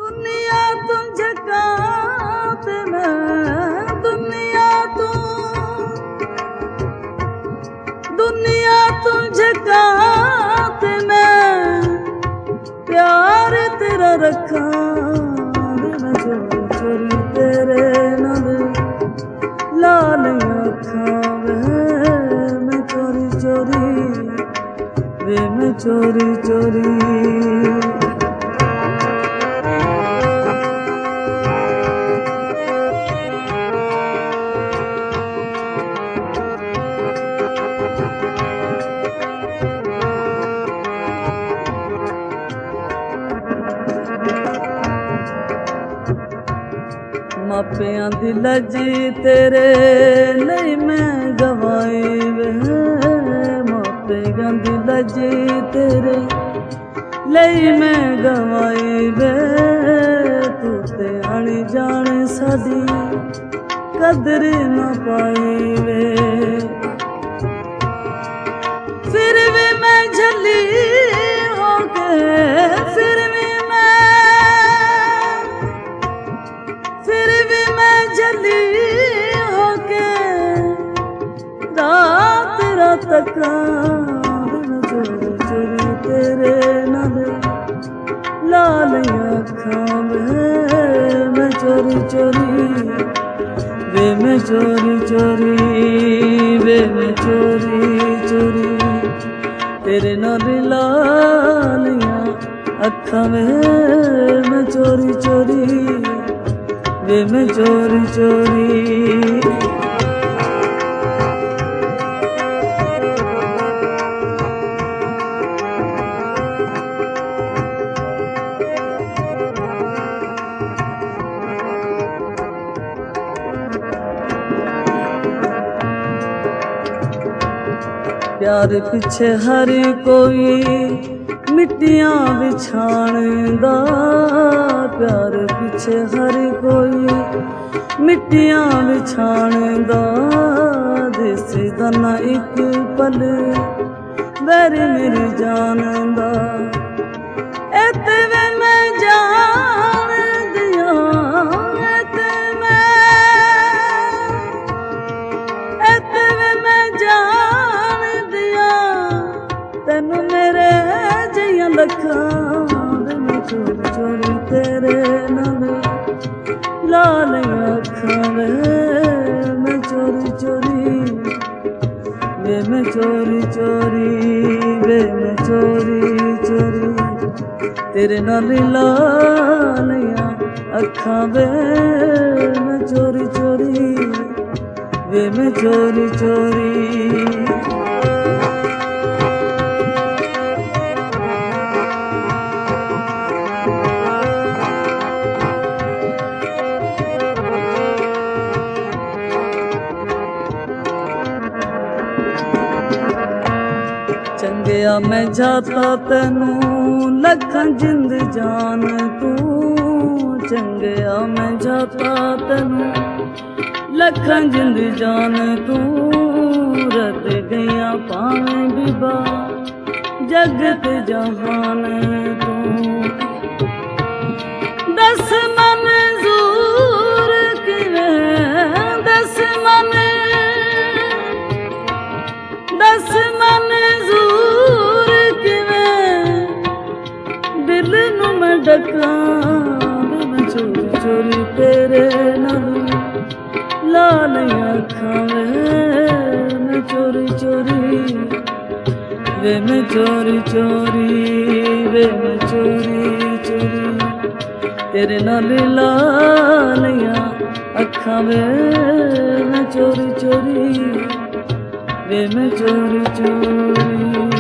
दुनिया तो झकात मैं दुनिया तो झकात मैं प्यार तेरा रखा मैं चोरी चोरी तेरे नाल लाल अखां मैं चोरी चोरी वे मैं चोरी चोरी मापियां दी लजी तेरे लई मैं गवाई वे मापियां दी लजी तेरे लई मैं गवाई वे तू ते आनी जाने साडी कदर ना पाई वे फिर भी मैं झली हो के फिर भी मैं झली हो के रात रात तक चोरी चोरी तेरे नाल लाल अखां मैं चोरी चोरी वे मैं चोरी चोरी वे मैं चोरी चोरी तेरे नाल लाल अखां मैं चोरी चोरी वे मैं चोरी चोरी प्यार पिछे हर कोई मिट्टियां बिछाणदा प्यार पिछे हर कोई मिट्टियां बिछाणदा देसी दा ना इक पल बैर मेरी जान दा एते वे मैं जान दिया एते वे मैं जान दिया तैनू मेरे जियां लखां मैं चोरी चोरी तेरे नाल लाल अखां मैं चोरी चोरी वे मैं चोरी चोरी वे मैं चोरी चोरी तेरे नाल लाल अखां मैं चोरी चोरी वे मैं चोरी चोरी चंगिया मैं जाता तैनू लखां जिंद जान तू चंगिया मैं जाता तैनू लखां जिंद जान तू रत गईया पावें बिबा जगत जहान तू दस मंजूर किवें दस मंजूर किवें दिल नू मैं डकां मैं चोरी चोरी तेरे नाल लाल अखां मैं चोरी चोरी वे मैं चोरी चोरी वे मैं चोरी चोरी तेरे नाल लाल अखां मैं चोरी चोरी वे मैं चोरी चोरी